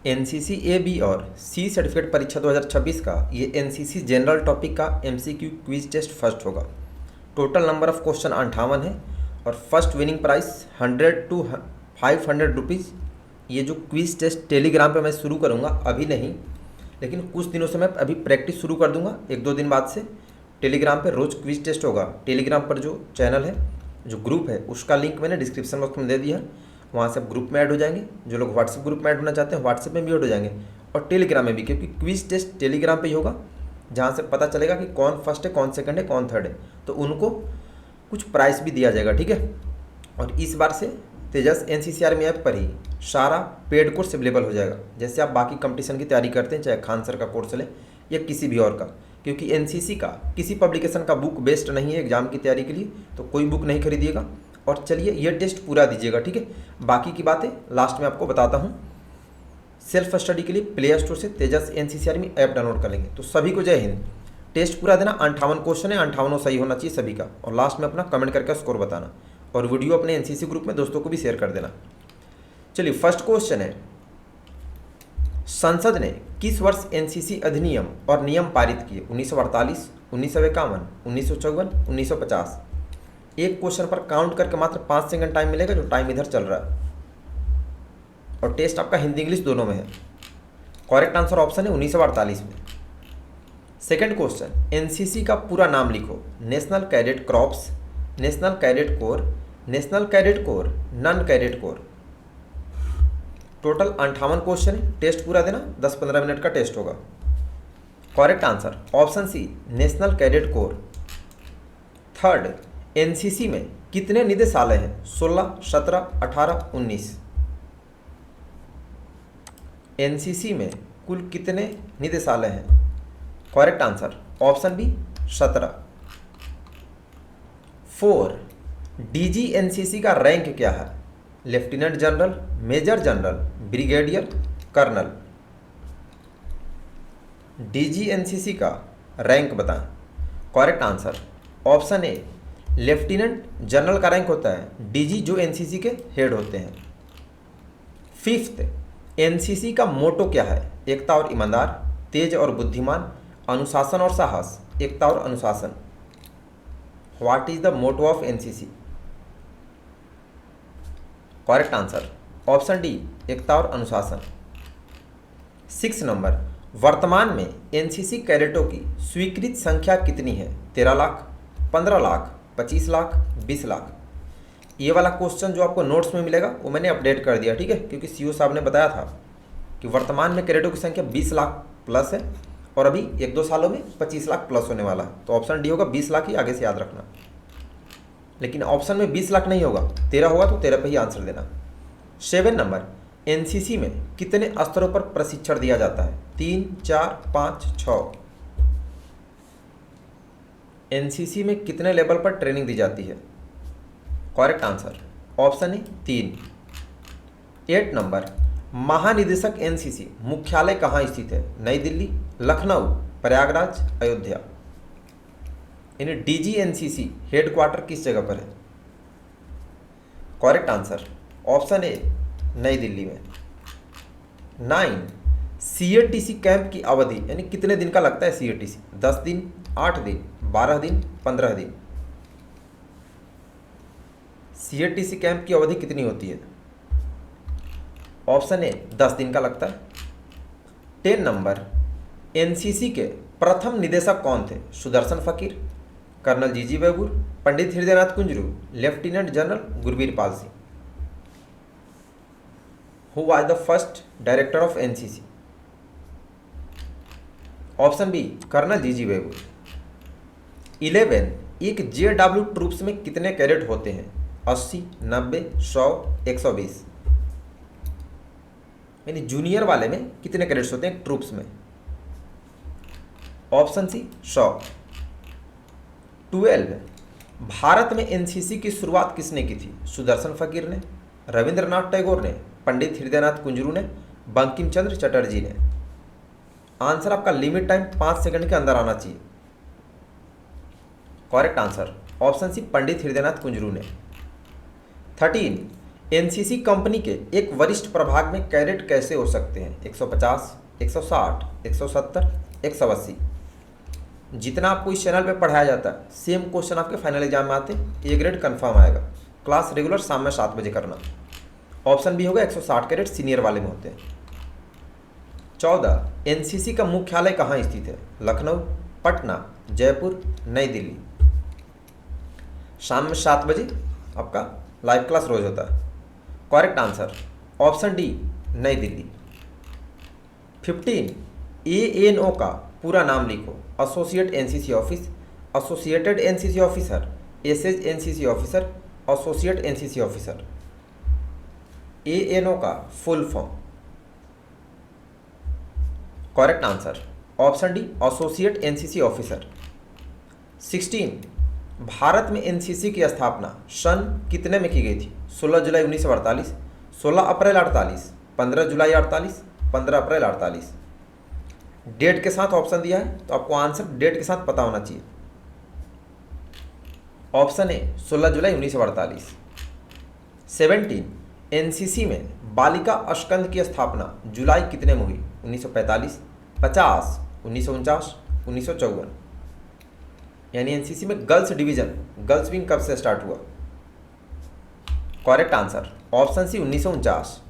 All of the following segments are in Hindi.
एनसीसी ए बी और सी सर्टिफिकेट परीक्षा 2026 का ये एनसीसी जनरल टॉपिक का एमसीक्यू क्विज टेस्ट फर्स्ट होगा। टोटल नंबर ऑफ क्वेश्चन 58 है और first winning price 100 to 500 rupees. ये जो क्विज टेस्ट टेलीग्राम पे मैं शुरू करूँगा, अभी नहीं लेकिन कुछ दिनों से मैं अभी प्रैक्टिस शुरू कर दूँगा। 1-2 दिन बाद से टेलीग्राम पे रोज़ क्विज टेस्ट होगा। टेलीग्राम पर जो चैनल है, जो ग्रुप है, उसका लिंक मैंने डिस्क्रिप्शन बॉक्स में दे दिया है। वहाँ से आप ग्रुप में ऐड हो जाएंगे। जो लोग व्हाट्सएप ग्रुप में ऐड होना चाहते हैं व्हाट्सएप में भी ऐड हो जाएंगे और टेलीग्राम में भी, क्योंकि क्विज टेस्ट टेलीग्राम पे ही होगा, जहाँ से पता चलेगा कि कौन फर्स्ट है, कौन सेकंड है, कौन थर्ड है। तो उनको कुछ प्राइस भी दिया जाएगा, ठीक है। और इस बार से तेजस एनसीसी आर्मी ऐप पर ही सारा पेड कोर्स अवेलेबल हो जाएगा। जैसे आप बाकी कंपटीशन की तैयारी करते हैं, चाहे खान सर का कोर्स ले या किसी भी और का, क्योंकि एनसीसी का किसी पब्लिकेशन का बुक बेस्ड नहीं है एग्जाम की तैयारी के लिए, तो कोई बुक नहीं खरीदिएगा। और चलिए ये टेस्ट पूरा दीजिएगा, ठीक है। बाकी की बातें लास्ट में आपको बताता हूँ। सेल्फ स्टडी के लिए प्ले स्टोर से तेजस एनसीसी आर्मी ऐप डाउनलोड कर लेंगे। तो सभी को जय हिंद। टेस्ट पूरा देना, 58 क्वेश्चन है, 58 सही होना चाहिए सभी का। और लास्ट में अपना कमेंट करके स्कोर बताना और वीडियो अपने एनसीसी ग्रुप में दोस्तों को भी शेयर कर देना। चलिए फर्स्ट क्वेश्चन है, संसद ने किस वर्ष एनसीसी अधिनियम और नियम पारित किए? 1948, 1951, 1954, 1950। एक क्वेश्चन पर काउंट करके मात्र 5 सेकंड टाइम मिलेगा, जो टाइम इधर चल रहा है। और टेस्ट आपका हिंदी इंग्लिश दोनों में है। करेक्ट आंसर ऑप्शन है 1948 में। सेकंड क्वेश्चन, एनसीसी का पूरा नाम लिखो। National cadet crops, national cadet corps, national cadet corps, none cadet corps. Total 58 question है। टेस्ट पूरा देना, 10-15 मिनट का टेस्ट होगा। Correct answer option C, national cadet corps. Third, NCC में कितने निदेशालय हैं? 16, 17, 18, 19। एनसीसी में कुल कितने निदेशालय हैं? Correct answer option B, 17। 4, DG NCC का रैंक क्या है? Lieutenant general, major general, brigadier, colonel. DG NCC का रैंक बताएं। Correct answer option A, lieutenant general का रैंक होता है। डीजी जो एनसीसी के हेड होते हैं। फिफ्थ, एनसीसी का मोटो क्या है? एकता और ईमानदार, तेज और बुद्धिमान, अनुशासन और साहस, एकता और अनुशासन। What is the motto of NCC? Correct answer option D, एकता और अनुशासन। 6 नंबर, वर्तमान में एनसीसी कैडेटों की स्वीकृत संख्या कितनी है? 13 लाख, 15 लाख, 25 लाख, 20 लाख। ये वाला क्वेश्चन जो आपको नोट्स में मिलेगा वो मैंने अपडेट कर दिया, ठीक है, क्योंकि सीओ साहब ने बताया था कि वर्तमान में कैडेटों की संख्या 20 लाख प्लस है और अभी 1-2 सालों में 25 लाख प्लस होने वाला है। तो ऑप्शन डी होगा, 20 लाख ही आगे से याद रखना। लेकिन ऑप्शन में 20 लाख नहीं होगा, 13 होगा तो 13 पे ही आंसर देना। 7 नंबर, एनसीसी में कितने स्तरों पर प्रशिक्षण दिया जाता है? 3, 4, 5, 6। एनसीसी में कितने लेवल पर ट्रेनिंग दी जाती है? करेक्ट आंसर ऑप्शन है 3। 8 नंबर, महानिदेशक एनसीसी मुख्यालय कहाँ स्थित है? नई दिल्ली, लखनऊ, प्रयागराज, अयोध्या। यानी डीजी एनसीसी हेडक्वार्टर किस जगह पर है? करेक्ट आंसर ऑप्शन ए, नई दिल्ली में। 9, सीएटीसी कैंप की अवधि यानी कितने दिन का लगता है सीएटीसी? 10 दिन, 8 दिन, 12 दिन, 15 दिन। सीएटीसी कैंप की अवधि कितनी होती है? ऑप्शन ए, 10 दिन का लगता है। 10 नंबर, एनसीसी के प्रथम निदेशक कौन थे? Sudarshan Fakir, colonel GG Bewoor, Pandit Hridaynath Kunzru, lieutenant general Gurbir Pal Singh. Who was the first director of NCC? Option B, colonel GG Bewoor. 11, एक जेडब्ल्यू ट्रूप्स में कितने कैडेट होते हैं? 80, 90, 100, 120। यानी जूनियर वाले में कितने कैडेट्स होते हैं ट्रूप्स में? Option C, 100। 12, भारत में एनसीसी की शुरुआत किसने की थी? सुदर्शन फकीर ने, रविंद्रनाथ टैगोर ने, पंडित हृदयनाथ कुंजरू ने, बंकिम चंद्र चटर्जी ने। आंसर आपका लिमिट टाइम 5 सेकंड के अंदर आना चाहिए। करेक्ट आंसर ऑप्शन सी, पंडित हृदयनाथ कुंजरू ने। 13, एनसीसी कंपनी के एक वरिष्ठ प्रभाग में कैडेट कैसे हो सकते हैं? 150, 160, 170, 180। जितना आपको इस चैनल पे पढ़ाया जाता है सेम क्वेश्चन आपके फाइनल एग्जाम में आते हैं, ए ग्रेड कंफर्म आएगा। क्लास रेगुलर शाम में 7 बजे करना। ऑप्शन बी होगा 160 कैडेट सीनियर वाले में होते हैं। 14, एनसीसी का मुख्यालय कहाँ स्थित है? लखनऊ, पटना, जयपुर, नई दिल्ली। शाम में 7 बजे आपका लाइव क्लास रोज होता है। करेक्ट आंसर ऑप्शन डी, नई दिल्ली। 15, एएनओ का पूरा नाम लिखो। Associate NCC office, associated NCC officer, SH NCC officer, associate NCC officer. ANO का full form. Correct answer option D, associate NCC officer. 16, Bharat में एनसीसी की स्थापना सन कितने में की गई थी? 16 जुलाई 1948, 16 अप्रैल 48, 15 जुलाई 48, 15 अप्रैल 48। डेट के साथ ऑप्शन दिया है तो आपको आंसर डेट के साथ पता होना चाहिए। Option A 16 July 1948। 17, एनसीसी में बालिका अष्टकंद की स्थापना जुलाई कितने में हुई? 1945, 50, 1949, 1954। यानी एनसीसी में गर्ल्स डिवीजन, गर्ल्स विंग कब से स्टार्ट हुआ? Correct answer option C, 1949।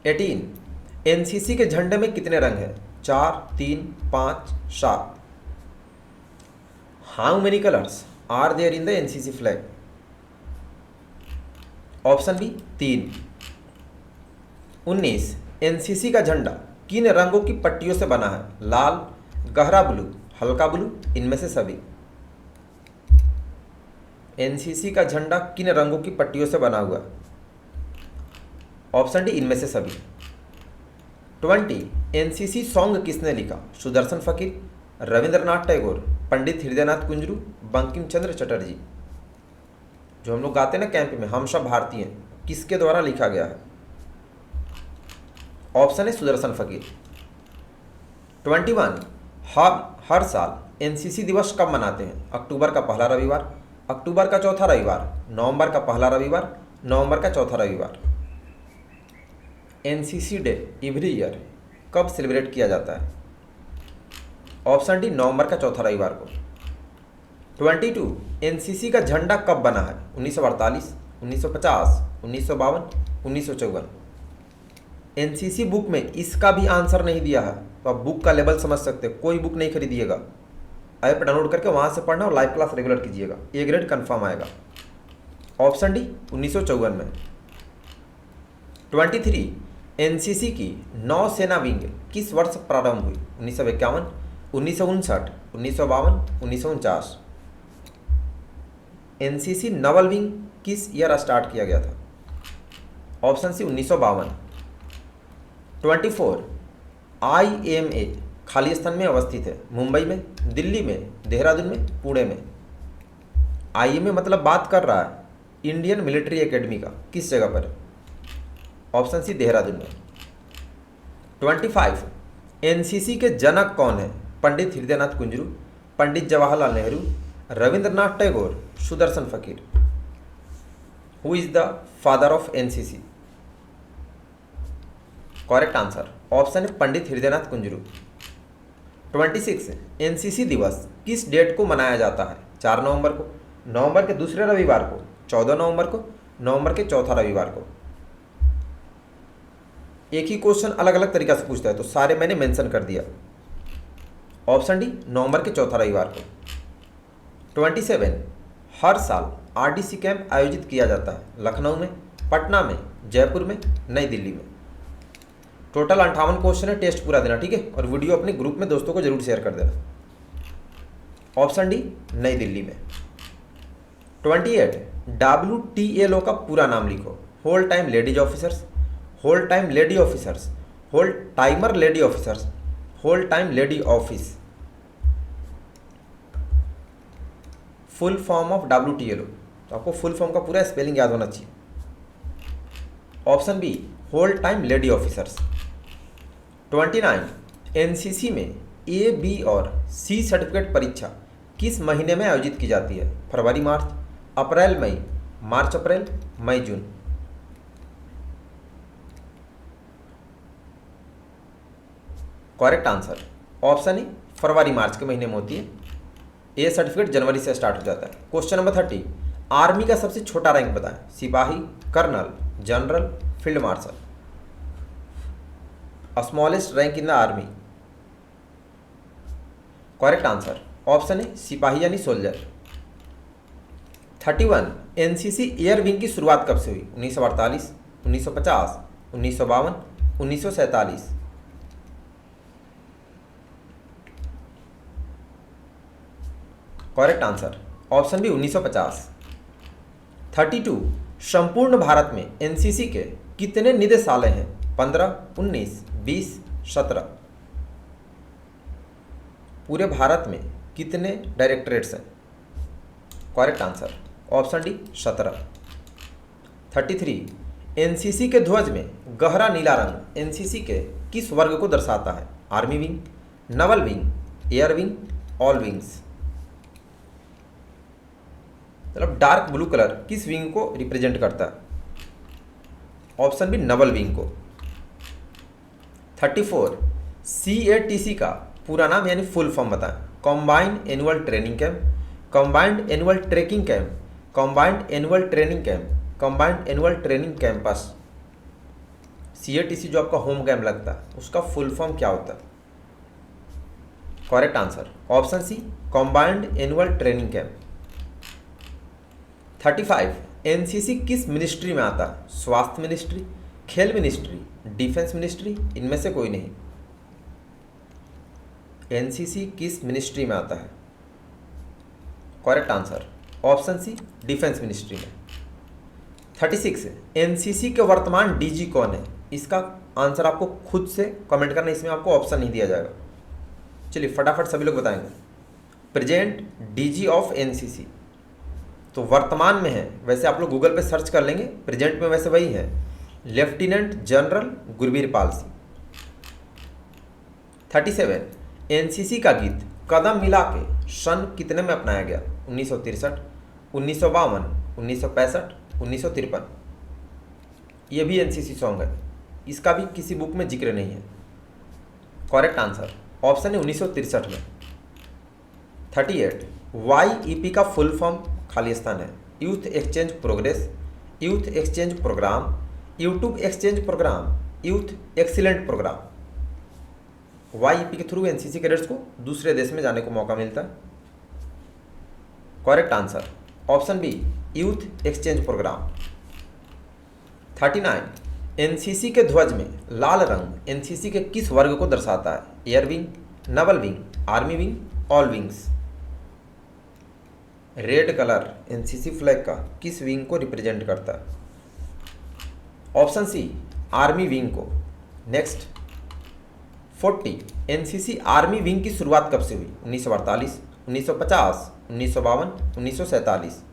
18, NCC के झंडे में कितने रंग हैं? 4, 3, 5, 7। How many colours are there in the NCC flag? Option B, 3। 19, NCC का झंडा किन रंगों की पट्टियों से बना है? लाल, गहरा ब्लू, हल्का ब्लू, इनमें से सभी। एनसीसी का झंडा किन रंगों की पट्टियों से बना हुआ? ऑप्शन डी, इनमें से सभी। 20, एनसीसी सॉन्ग किसने लिखा? सुदर्शन फकीर, रविंद्रनाथ टैगोर, पंडित हृदयनाथ कुंजरू, बंकिम चंद्र चटर्जी। जो हम लोग गाते हैं ना कैंप में, हम सब भारतीय हैं, किसके द्वारा लिखा गया है? ऑप्शन है सुदर्शन फकीर। 21, हर साल एनसीसी दिवस कब मनाते हैं? अक्टूबर का पहला रविवार, अक्टूबर का चौथा रविवार, नवंबर का पहला रविवार, नवंबर का चौथा रविवार। एनसीसी डे एवरी ईयर कब सेलिब्रेट किया जाता है? ऑप्शन डी, नवंबर का चौथा रविवार को। 22, एनसीसी का झंडा कब बना है? 1948, 1950, 1952, 1954। एनसीसी बुक में इसका भी आंसर नहीं दिया है तो आप बुक का लेवल समझ सकते हैं। कोई बुक नहीं खरीदिएगा, ऐप डाउनलोड करके वहाँ से पढ़ना और लाइव क्लास रेगुलर कीजिएगा, ए ग्रेड कंफर्म आएगा। ऑप्शन डी, 1954 में। 23, एनसीसी की नौसेना विंग किस वर्ष प्रारंभ हुई? 1951, 1959, 1952, 1949। एनसीसी नवल विंग किस ईयर स्टार्ट किया गया था? Option C, 1952। 24, आईएमए खाली स्थान में अवस्थित है? मुंबई में, दिल्ली में, देहरादून में, पुणे में। आईएमए मतलब बात कर रहा है इंडियन मिलिट्री एकेडमी का, किस जगह पर? ऑप्शन सी, देहरादून में। 25, एनसीसी के जनक कौन है? पंडित हृदयनाथ कुंजरू, पंडित जवाहरलाल नेहरू, रविंद्रनाथ टैगोर, सुदर्शन फकीर। Who is the father of NCC? Correct answer option है पंडित हृदयनाथ कुंजरू। 26, एनसीसी दिवस किस डेट को मनाया जाता है? 4 नवंबर को, नवंबर के दूसरे रविवार को, 14 नवंबर को, नवंबर के चौथा रविवार को। एक ही क्वेश्चन अलग अलग तरीका से पूछता है तो सारे मैंने मेंशन कर दिया। ऑप्शन डी, नवंबर के चौथा रविवार को। 27, हर साल आरडीसी कैंप आयोजित किया जाता है? लखनऊ में, पटना में, जयपुर में, नई दिल्ली में। टोटल 58 क्वेश्चन है, टेस्ट पूरा देना, ठीक है। और वीडियो अपने ग्रुप में दोस्तों को जरूर शेयर कर देना। ऑप्शन डी, नई दिल्ली में। 28, WTLO का पूरा नाम लिखो। Whole time ladies officers, whole time lady officers, whole timer lady officers, whole time lady office. Full form of WTLO, तो आपको फुल फॉर्म का पूरा स्पेलिंग याद होना चाहिए। Option B, whole time lady officers. 29, NCC में ए, बी और सी सर्टिफिकेट परीक्षा किस महीने में आयोजित की जाती है? फरवरी, मार्च, अप्रैल, मई, मार्च, अप्रैल, मई जून। करेक्ट आंसर ऑप्शन ए फरवरी मार्च के महीने में होती है। ए सर्टिफिकेट जनवरी से स्टार्ट हो जाता है। क्वेश्चन नंबर 30, आर्मी का सबसे छोटा रैंक बताएं। सिपाही, colonel, general, field marshal. Smallest rank in the army. Correct answer option A सिपाही यानी सोल्जर। 31, एनसीसी एयर विंग की शुरुआत कब से हुई। 1948, 1950, 1952, 1947। Correct answer option B 1950। 32, संपूर्ण भारत में एनसीसी के कितने निदेशालय हैं। 15, 19, 20, 17। पूरे भारत में कितने डायरेक्टरेट्स हैं। Correct answer option D 17। 33, NCC के ध्वज में गहरा नीला रंग एनसीसी के किस वर्ग को दर्शाता है। Army wing, Naval wing, air wing, all wings. मतलब डार्क ब्लू कलर किस विंग को रिप्रेजेंट करता है। ऑप्शन बी नवल विंग को। 34, CATC का पूरा नाम यानी फुल फॉर्म बताएं। Combined annual training camp, combined annual trekking camp, combined annual training camp, combined annual training campus. CATC जो आपका होम कैंप लगता है उसका फुल फॉर्म क्या होता है। Correct answer option C combined annual training camp. 35, NCC किस मिनिस्ट्री में आता है। स्वास्थ्य मिनिस्ट्री, खेल मिनिस्ट्री, डिफेंस मिनिस्ट्री, इनमें से कोई नहीं। एनसीसी किस मिनिस्ट्री में आता है। Correct answer option C defence ministry में। 36, एनसीसी के वर्तमान डीजी कौन है। इसका आंसर आपको खुद से कमेंट करना, इसमें आपको ऑप्शन नहीं दिया जाएगा। चलिए फटाफट सभी लोग बताएंगे। प्रेजेंट डीजी ऑफ एनसीसी तो वर्तमान में है, वैसे आप लोग गूगल पे सर्च कर लेंगे, प्रेजेंट में वैसे वही है, lieutenant general Gurbir Pal Singh. 37, NCC का गीत कदम मिला के सन कितने में अपनाया गया। 1963, 1952, 1965, 1953। ये भी एनसीसी सॉन्ग है, इसका भी किसी बुक में जिक्र नहीं है। करेक्ट आंसर ऑप्शन है 1963 में। 38, YEP का फुल फॉर्म खाली स्थान है। Youth exchange progress, youth exchange programme, YouTube exchange programme, youth excellent programme. YEP के थ्रू एनसीसी कैडेट्स को दूसरे देश में जाने को मौका मिलता है। Correct answer option B youth exchange programme. 39, NCC के ध्वज में लाल रंग एनसीसी के किस वर्ग को दर्शाता है। Air wing, Naval wing, army wing, all wings. Red colour NCC flag का किस विंग को रिप्रेजेंट करता है। ऑप्शन सी आर्मी विंग को। नेक्स्ट 40, एनसीसी आर्मी विंग की शुरुआत कब से हुई। 1948, 1950, 1952, 1947।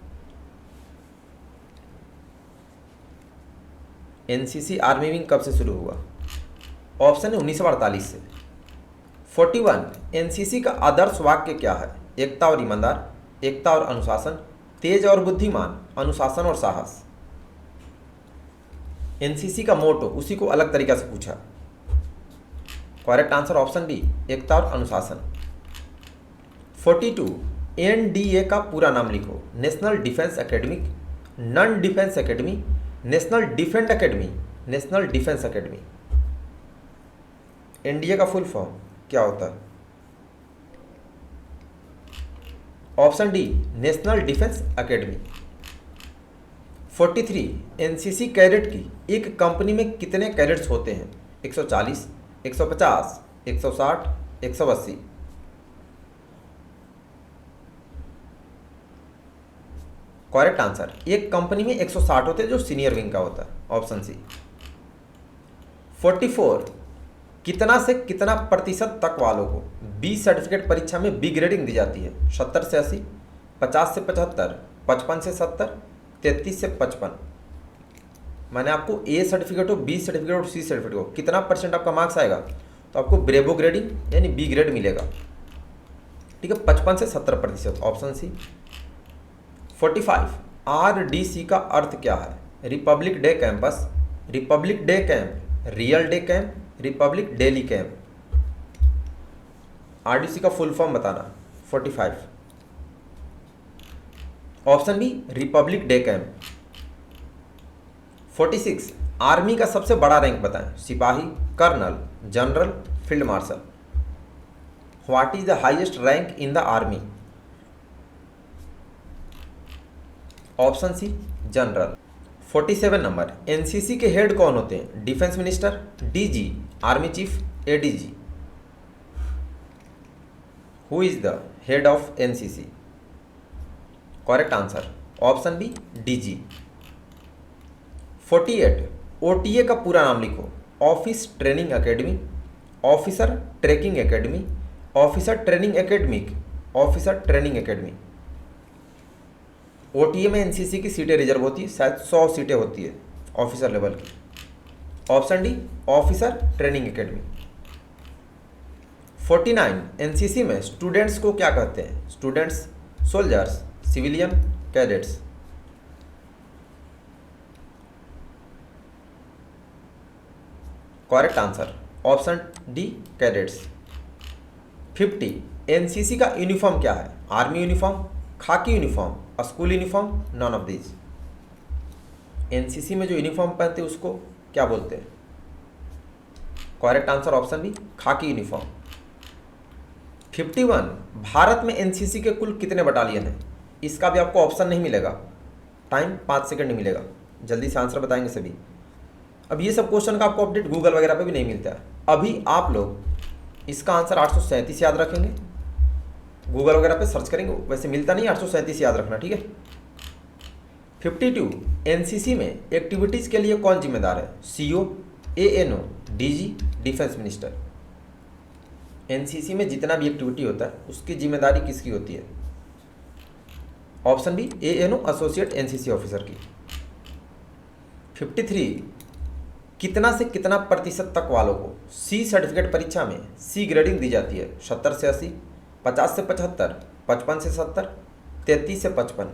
एनसीसी आर्मी विंग कब से शुरू हुआ। ऑप्शन है 1948 से। 41, एनसीसी का आदर्श वाक्य क्या है। एकता और ईमानदार, एकता और अनुशासन, तेज और बुद्धिमान, अनुशासन और साहस। एनसीसी का मोटो उसी को अलग तरीका से पूछा। करेक्ट आंसर ऑप्शन बी एकता और अनुशासन। 42, एनडीए का पूरा नाम लिखो। National defence academic, non defence academy, national defence academy, national defence academy. NDA का फुल फॉर्म क्या होता है। Option D national defence academy. 43, NCC cadet की एक कंपनी में कितने कैडेट्स होते हैं। 140, 150, 160, 180। करेक्ट आंसर एक कंपनी में 160 होते हैं जो सीनियर विंग का होता है। Option C. 44, कितना से कितना प्रतिशत तक वालों को बी सर्टिफिकेट परीक्षा में बी ग्रेडिंग दी जाती है। 70 से 80, 50 से 75, 55 से 70, 33 से 55। मैंने आपको ए सर्टिफिकेट हो, बी सर्टिफिकेट और सी सर्टिफिकेट हो कितना परसेंट आपका मार्क्स आएगा तो आपको ब्रेवो ग्रेडिंग यानी बी ग्रेड मिलेगा। ठीक है 55 से 70%। Option C. 45, आरडीसी का अर्थ क्या है। Republic day campus, republic day camp, real day camp, republic daily camp. RDC का फुल फॉर्म बताना। 45। Option B republic day camp. 46 army का सबसे बड़ा रैंक बताएं। सिपाही, colonel, general, field marshal. What is the highest rank in the army? Option C general. 47 number, NCC के हेड कौन होते हैं? Defence minister, DG, army chief, ADG. Who is the head of NCC? Correct answer option B DG. 48 OTA का पूरा नाम लिखो। Office training academy, officer tracking academy, officer training academic, officer training academy. OTA में एनसीसी की सीटें रिजर्व होती है, शायद 100 सीटें होती है ऑफिसर लेवल की। Option D officer training academy. 49 NCC में स्टूडेंट्स को क्या कहते हैं? Students, soldiers, civilian, cadets. Correct answer option D cadets. 50 NCC का यूनिफॉर्म क्या है? आर्मी यूनिफॉर्म, खाकी uniform, school uniform, none of these. NCC में जो यूनिफॉर्म पहनते हैं उसको क्या बोलते हैं? करेक्ट आंसर ऑप्शन बी खाकी यूनिफॉर्म। 51 भारत में एनसीसी के कुल कितने बटालियन हैं? इसका भी आपको ऑप्शन नहीं मिलेगा, टाइम 5 सेकंड नहीं मिलेगा, जल्दी से आंसर बताएंगे सभी। अब ये सब क्वेश्चन का आपको अपडेट गूगल वगैरह पे भी नहीं मिलता है। अभी आप लोग इसका आंसर 837 याद रखेंगे, गूगल वगैरह पे सर्च करेंगे, वैसे मिलता नहीं, 837 याद रखना, ठीक है। 52 एनसीसी में एक्टिविटीज़ के लिए कौन जिम्मेदार है? CO, ANO, DG, defence minister. NCC में जितना भी एक्टिविटी होता है उसकी जिम्मेदारी किसकी होती है? Option B ANO, associate NCC officer की। 53 कितना से कितना प्रतिशत तक वालों को सी सर्टिफिकेट परीक्षा में सी ग्रेडिंग दी जाती है? 70 से 80, 50 से 75, 55 से 70, 33 से 55।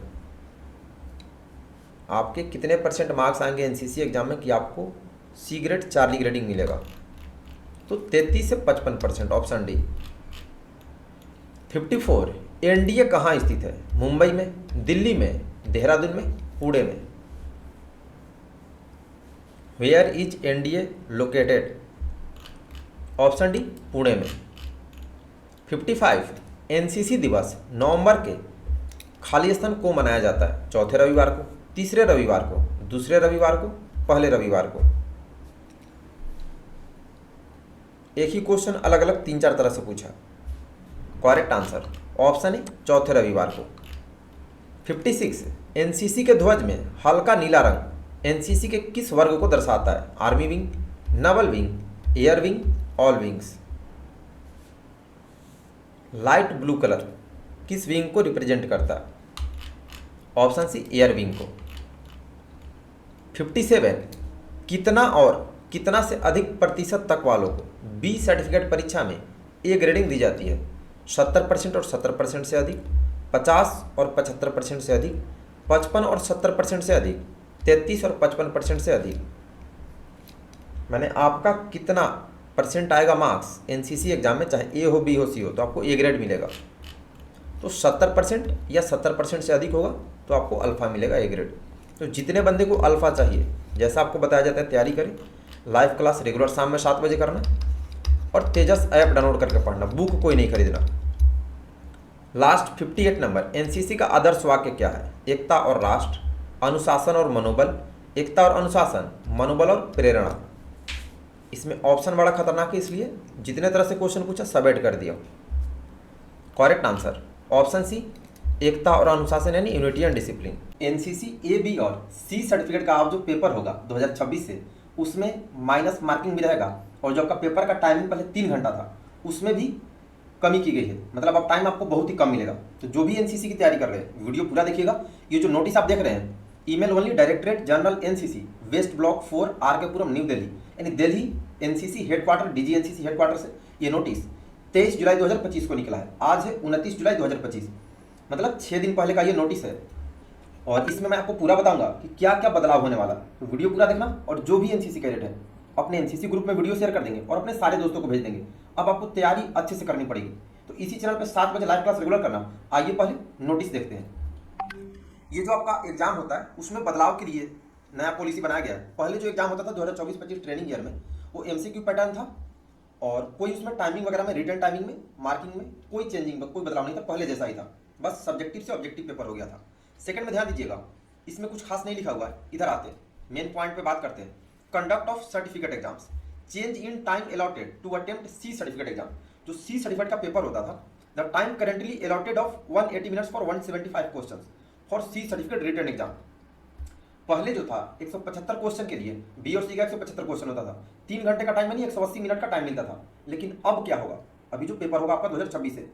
आपके कितने परसेंट मार्क्स आएंगे एनसीसी एग्जाम में कि आपको सी ग्रेड चार्ली ग्रेडिंग मिलेगा? तो 33 से 55%, ऑप्शन डी। 54 एनडीए कहाँ स्थित है? मुंबई में, दिल्ली में, देहरादून में, पुणे में। Where is NDA located? Option D Pune में। 55 एनसीसी दिवस नवंबर के खाली स्थान को मनाया जाता है? चौथे रविवार को, तीसरे रविवार को, दूसरे रविवार को, पहले रविवार को। एक ही क्वेश्चन अलग अलग 3-4 तरह से पूछा। करेक्ट आंसर ऑप्शन ए चौथे रविवार को। 56 एनसीसी के ध्वज में हल्का नीला रंग एनसीसी के किस वर्ग को दर्शाता है? Army wing, naval wing, air wing, all wings. Light blue colour किस विंग को रिप्रेजेंट करता है? ऑप्शन सी एयर विंग को। 57 कितना और कितना से अधिक प्रतिशत तक वालों को बी सर्टिफिकेट परीक्षा में ए ग्रेडिंग दी जाती है? 70% और 70% से अधिक, 50 और 75% से अधिक, 55 और 70% से अधिक, 33 और 55% से अधिक। मैंने आपका कितना परसेंट आएगा मार्क्स एनसीसी एग्जाम में, चाहे ए हो, बी हो, सी हो, तो आपको ए ग्रेड मिलेगा। तो 70% या 70% से अधिक होगा तो आपको अल्फ़ा मिलेगा, ए ग्रेड। तो जितने बंदे को अल्फ़ा चाहिए, जैसा आपको बताया जाता है, तैयारी करें। लाइव क्लास रेगुलर शाम में 7 बजे करना और तेजस ऐप डाउनलोड करके पढ़ना, बुक कोई नहीं खरीदना। लास्ट 58 नंबर, एनसीसी का आदर्श वाक्य क्या है? एकता और राष्ट्र, अनुशासन और मनोबल, एकता और अनुशासन, मनोबल और प्रेरणा। इसमें ऑप्शन बड़ा खतरनाक है, इसलिए जितने तरह से क्वेश्चन पूछा सब ऐड कर दिया। करेक्ट आंसर ऑप्शन सी एकता और अनुशासन यानी unity and discipline. NCC A, B और सी सर्टिफिकेट का आप जो पेपर होगा 2026 से, उसमें माइनस मार्किंग भी रहेगा। और जो आपका पेपर का टाइमिंग पहले 3 घंटा था, उसमें भी कमी की गई है, मतलब अब टाइम आपको बहुत ही कम मिलेगा। तो जो भी एनसीसी की तैयारी कर रहे हैं वीडियो पूरा देखिएगा। ये जो नोटिस आप देख रहे हैं, email only directorate general NCC west block 4 R K Puram New Delhi, यानी Delhi NCC headquarter, DG NCC headquarter से ये नोटिस 23 जुलाई 2025 को निकला है। आज है 29 जुलाई 2025, मतलब 6 दिन पहले का ये नोटिस है। और इसमें मैं आपको पूरा बताऊंगा कि क्या क्या बदलाव होने वाला। तो वीडियो पूरा देखना, और जो भी एनसीसी कैडेट है अपने एनसीसी ग्रुप में वीडियो शेयर कर देंगे और अपने सारे दोस्तों को भेज देंगे। अब आपको तैयारी अच्छे से करनी पड़ेगी। तो इसी चैनल पे 7 बजे लाइव क्लास रेगुलर करना। आइए पहले नोटिस देखते हैं। ये जो आपका एग्जाम होता है उसमें बदलाव के लिए नया पॉलिसी बनाया गया है। पहले जो एग्जाम होता था 2024-25 ट्रेनिंग ईयर में, वो एमसीक्यू पैटर्न था और कोई उसमें टाइमिंग वगैरह में, रिटर्न टाइमिंग में, मार्किंग में कोई चेंजिंग में कोई बदलाव नहीं था, पहले जैसा ही था। बस सब्जेक्टिव से ऑब्जेक्टिव पेपर हो गया था। सेकंड में ध्यान दीजिएगा, इसमें कुछ खास नहीं लिखा हुआ है। इधर आते हैं, मेन पॉइंट पे बात करते हैं। Conduct of certificate exams, change in time allotted to attempt C certificate exam. जो सी सर्टिफिकेट का पेपर होता था, the time currently allotted of 180 minutes for 175 question for C certificate return exam. पहले जो था 175 क्वेश्चन के लिए बी और सी का 175 क्वेश्चन होता था, 3 घंटे का टाइम यानी 180 मिनट का टाइम मिलता था। लेकिन अब क्या होगा, अभी जो पेपर होगा आपका 2026 से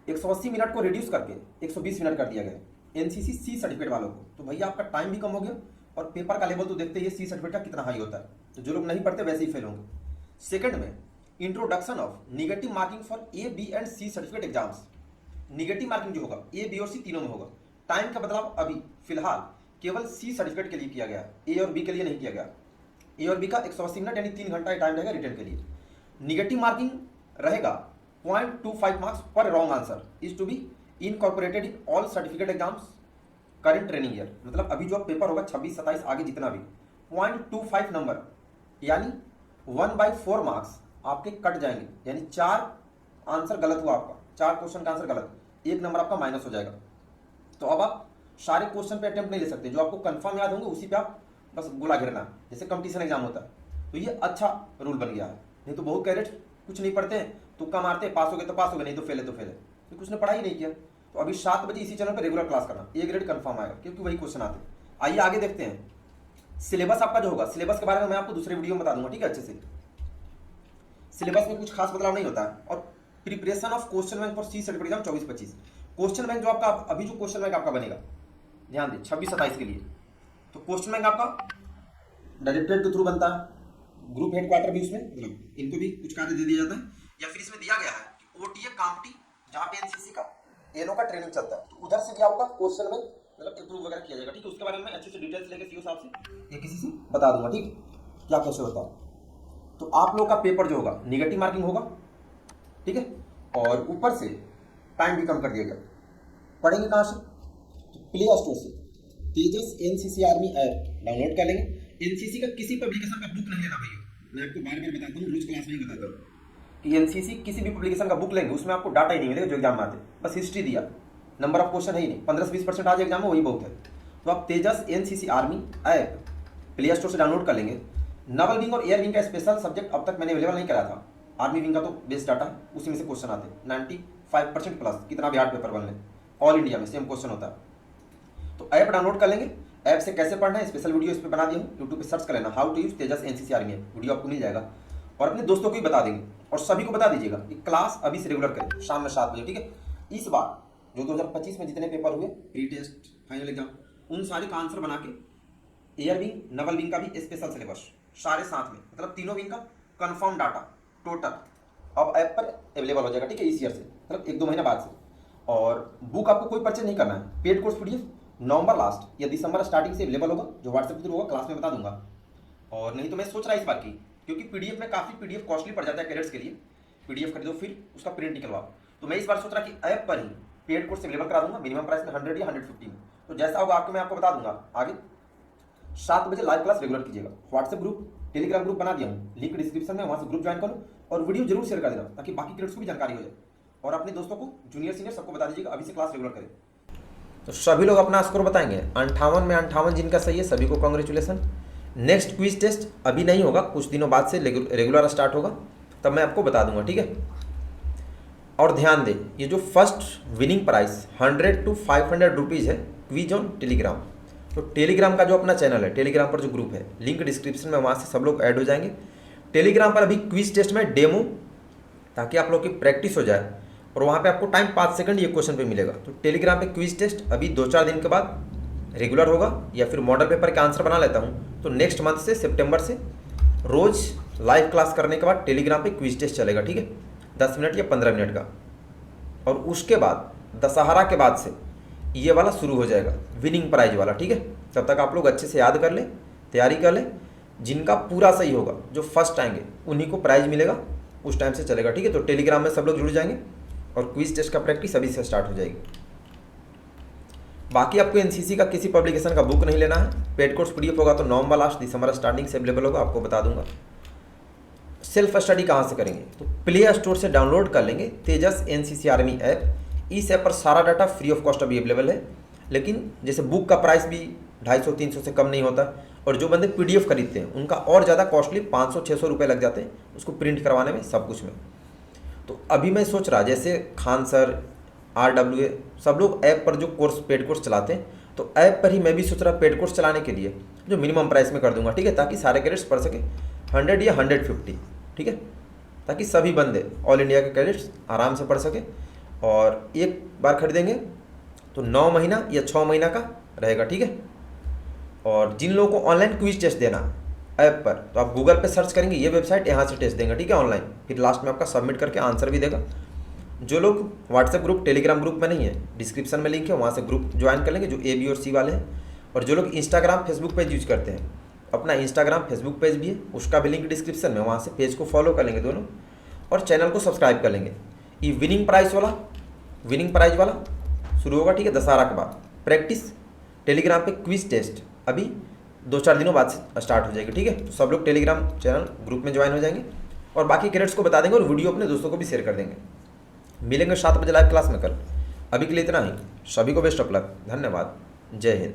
180 मिनट को रिड्यूस करके 120 मिनट कर दिया गया एनसीसी सी सर्टिफिकेट वालों को। तो भैया आपका टाइम भी कम हो गया और पेपर का लेवल तो देखते ही सी सर्टिफिकेट का कितना हाई होता है। तो जो लोग नहीं पढ़ते वैसे ही फेल होंगे। सेकंड में introduction of negative marking for A B and C certificate exams. Negative marking जो होगा ए बी और सी तीनों में होगा। टाइम का बदलाव अभी फिलहाल केवल सी सर्टिफिकेट के लिए किया गया, ए और बी के लिए नहीं किया गया। ए और बी का 180 मिनट यानी 3 घंटा टाइम रहेगा रिटर्न के लिए। निगेटिव मार्किंग रहेगा 0.25 मार्क्स पर wrong answer is to be incorporated in all certificate exams current training year. मतलब अभी जो पेपर होगा 26, 27 आगे जितना भी 0.25 नंबर यानी 1/4 मार्क्स आपके कट जाएंगे। यानी 4 आंसर गलत हुआ आपका, 4 क्वेश्चन का आंसर गलत, 1 नंबर आपका माइनस हो जाएगा। तो अब आप सारे क्वेश्चन पे अटेम्प्ट नहीं ले सकते, जो आपको कंफर्म याद होंगे उसी पे आप बस गोला घेरना है, जैसे कंपटीशन एग्जाम होता है। तो ये अच्छा रूल बन गया है। नहीं तो बहुत कैडेट कुछ नहीं पढ़ते हैं, तुक्का मारते हैं, पास हो गए तो पास हो गए, नहीं तो फेल है तो फेल है, तो कुछ ने पढ़ाई नहीं किया। तो अभी 7 बजे इसी चैनल पर रेगुलर क्लास करना, ए ग्रेड कंफर्म आएगा क्योंकि वही क्वेश्चन आते हैं। आइए आगे देखते हैं। सिलेबस आपका जो होगा, सिलेबस के बारे में मैं आपको दूसरे वीडियो में बता दूंगा, ठीक है। अच्छे से सिलेबस में कुछ खास बदलाव नहीं होता है। और preparation of question bank for C certificate exam 24-25, question bank जो आपका अभी जो क्वेश्चन बैंक आपका बनेगा, ध्यान दें 26-27 के लिए, तो क्वेश्चन बैंक आपका डायरेक्टरेट के थ्रू बनता है। ग्रुप हेडक्वार्टर भी उसमें, मतलब इनको भी कुछ कार्य दे दिया जाता है, या फिर इसमें दिया गया है कि ओटीए कामटी जहाँ पे एनसीसी का एनओ का ट्रेनिंग चलता है, तो उधर से भी आपका क्वेश्चन बैंक मतलब अप्रूव वगैरह किया जाएगा, ठीक है। उसके बारे में अच्छे से डिटेल्स लेके सीओ साहब से या किसी से बता दूंगा, ठीक है, क्या कैसे होता है। तो आप लोग का पेपर जो होगा निगेटिव मार्किंग होगा, ठीक है। और ऊपर से टाइम भी कम कर दिया गया। पढ़ेंगे कहाँ से, प्ले स्टोर से तेजस एनसीसी आर्मी ऐप डाउनलोड कर लेंगे। एनसीसी का किसी पब्लिकेशन का बुक नहीं लेना भैया, मैं आपको बार बार बताता हूँ, रोज क्लास में ही बताता हूँ कि एनसीसी किसी भी पब्लिकेशन का बुक लेंगे उसमें आपको डाटा ही नहीं मिलेगा जो एग्जाम में आते, बस हिस्ट्री दिया, नंबर ऑफ क्वेश्चन है ही नहीं, 15 से 20% आज एग्जाम में वही बहुत है। तो आप Tejas NCC army app play store से डाउनलोड कर लेंगे। नवल विंग और एयर विंग का स्पेशल सब्जेक्ट अब तक मैंने अवेलेबल नहीं कराया था। आर्मी विंग का तो बेस्ट डाटा है, उसी में से क्वेश्चन आते हैं 95% प्लस, कितना भी हार्ड पेपर बन ले, ऑल इंडिया में सेम क्वेश्चन होता है। तो ऐप डाउनलोड कर लेंगे। ऐप से कैसे पढ़ना है स्पेशल वीडियो इस पर बना दिया हूँ, यूट्यूब पे सर्च कर लेना how to use Tejas NCC army app, video आपको मिल जाएगा। और अपने दोस्तों को भी बता देंगे और सभी को बता दीजिएगा कि क्लास अभी से रेगुलर करें शाम में 7 बजे, ठीक है। इस बार जो 2025 में जितने पेपर हुए, प्री टेस्ट, फाइनल एग्जाम, उन सारे का आंसर बना के एयर विंग, नवल विंग का भी स्पेशल सिलेबस सारे साथ में, मतलब तीनों विंग का कंफर्म डाटा टोटल अब ऐप पर अवेलेबल हो जाएगा, ठीक है, इस ईयर से, मतलब 1-2 महीने बाद से। और बुक आपको कोई परचेज नहीं करना है। पेड कोर्स पीडीएफ नवंबर लास्ट या दिसंबर स्टार्टिंग से अवेलेबल होगा, जो व्हाट्सएप के थ्रू होगा, क्लास में बता दूंगा। और नहीं तो मैं सोच रहा इस बार की, क्योंकि पीडीएफ में काफ़ी पीडीएफ कॉस्टली पड़ जाता है कैडेट्स के लिए, पीडीएफ खरीदो फिर उसका प्रिंट निकलवाओ। तो मैं इस बार सोच रहा कि ऐप पर ही पेड कोर्स अवेलेबल करा दूंगा, मिनिमम प्राइस में 100 या 150 में। तो जैसा होगा आपको मैं आपको बता दूंगा आगे। 7 बजे लाइव क्लास रेगुलर कीजिएगा। व्हाट्सएप ग्रुप, टेलीग्राम ग्रुप बना दिया हूँ, लिंक डिस्क्रिप्शन में, वहाँ से ग्रुप ज्वाइन करो और वीडियो जरूर शेयर कर देना ताकि बाकी कैडेट्स को भी जानकारी हो जाए। और अपने दोस्तों को, जूनियर सीनियर सबको बता दीजिएगा अभी से क्लास रेगुलर करें। तो सभी लोग अपना स्कोर बताएंगे। 58 में 58 जिनका सही है सभी को कांग्रेचुलेसन। नेक्स्ट क्विज टेस्ट अभी नहीं होगा, कुछ दिनों बाद से रेगुलर स्टार्ट होगा, तब मैं आपको बता दूंगा, ठीक है। और ध्यान दें, ये जो first winning price 100 to 500 rupees है, क्विज ऑन टेलीग्राम। तो टेलीग्राम का जो अपना चैनल है, टेलीग्राम पर जो ग्रुप है, लिंक डिस्क्रिप्शन में, वहाँ से सब लोग ऐड हो जाएंगे। टेलीग्राम पर अभी क्विज टेस्ट में डेमो, ताकि आप लोग की प्रैक्टिस हो जाए, और वहाँ पे आपको टाइम 5 सेकंड ये क्वेश्चन पे मिलेगा। तो टेलीग्राम पे क्विज टेस्ट अभी 2-4 दिन के बाद रेगुलर होगा, या फिर मॉडल पेपर के आंसर बना लेता हूँ। तो नेक्स्ट मंथ से, सितंबर से, रोज़ लाइव क्लास करने के बाद टेलीग्राम पे क्विज टेस्ट चलेगा, ठीक है, 10 मिनट या 15 मिनट का। और उसके बाद दशहरा के बाद से ये वाला शुरू हो जाएगा, विनिंग प्राइज वाला। ठीक है, तब तक आप लोग अच्छे से याद कर लें, तैयारी कर लें। जिनका पूरा सही होगा, जो फर्स्ट आएंगे, उन्हीं को प्राइज मिलेगा, उस टाइम से चलेगा। ठीक है, तो टेलीग्राम में सब लोग जुड़ जाएंगे और क्विज टेस्ट का प्रैक्टिस अभी से स्टार्ट हो जाएगी। बाकी आपको एनसीसी का किसी पब्लिकेशन का बुक नहीं लेना है। पेड कोर्स पीडीएफ होगा तो नवंबर लास्ट दिसंबर स्टार्टिंग से अवेलेबल होगा, आपको बता दूंगा। सेल्फ स्टडी कहाँ से करेंगे, तो प्ले स्टोर से डाउनलोड कर लेंगे तेजस एनसीसी आर्मी ऐप। इस ऐप पर सारा डाटा फ्री ऑफ कॉस्ट अभी अवेलेबल है, लेकिन जैसे बुक का प्राइस भी 250-300 से कम नहीं होता, और जो बंदे पीडीएफ खरीदते हैं उनका और ज़्यादा कॉस्टली 500-600 रुपये लग जाते हैं उसको प्रिंट करवाने में, सब कुछ में। तो अभी मैं सोच रहा, जैसे खान सर, RWA सब लोग ऐप पर जो कोर्स पेड कोर्स चलाते हैं, तो ऐप पर ही मैं भी सोच रहा पेड कोर्स चलाने के लिए जो मिनिमम प्राइस में कर दूंगा। ठीक है, ताकि सारे क्रेडिट्स पढ़ सके 100 या 150। ठीक है, ताकि सभी बंदे ऑल इंडिया के क्रेडिट्स आराम से पढ़ सके। और एक बार खरीदेंगे तो 9 महीना या 6 महीना का रहेगा। ठीक है, और जिन लोगों को ऑनलाइन क्विज टेस्ट देना ऐप पर, तो आप गूगल पे सर्च करेंगे ये वेबसाइट, यहाँ से टेस्ट देंगे। ठीक है, ऑनलाइन, फिर लास्ट में आपका सबमिट करके आंसर भी देगा। जो लोग व्हाट्सएप ग्रुप टेलीग्राम ग्रुप में नहीं है, डिस्क्रिप्शन में लिंक है, वहाँ से ग्रुप ज्वाइन कर लेंगे, जो A B और C वाले हैं। और जो लोग इंस्टाग्राम फेसबुक पेज यूज करते हैं, अपना इंस्टाग्राम फेसबुक पेज भी है, उसका भी लिंक डिस्क्रिप्शन में, वहाँ से पेज को फॉलो कर लेंगे दोनों, और चैनल को सब्सक्राइब कर लेंगे। ये विनिंग प्राइज वाला शुरू होगा। ठीक है, दशहरा के बाद प्रैक्टिस टेलीग्राम पे क्विज टेस्ट अभी 2-4 दिनों बाद से स्टार्ट हो जाएगी। ठीक है, तो सब लोग टेलीग्राम चैनल ग्रुप में ज्वाइन हो जाएंगे और बाकी क्रेडिट्स को बता देंगे और वीडियो अपने दोस्तों को भी शेयर कर देंगे। मिलेंगे 7 बजे लाइव क्लास में कल। अभी के लिए इतना ही, सभी को बेस्ट ऑफ लक, धन्यवाद, जय हिंद।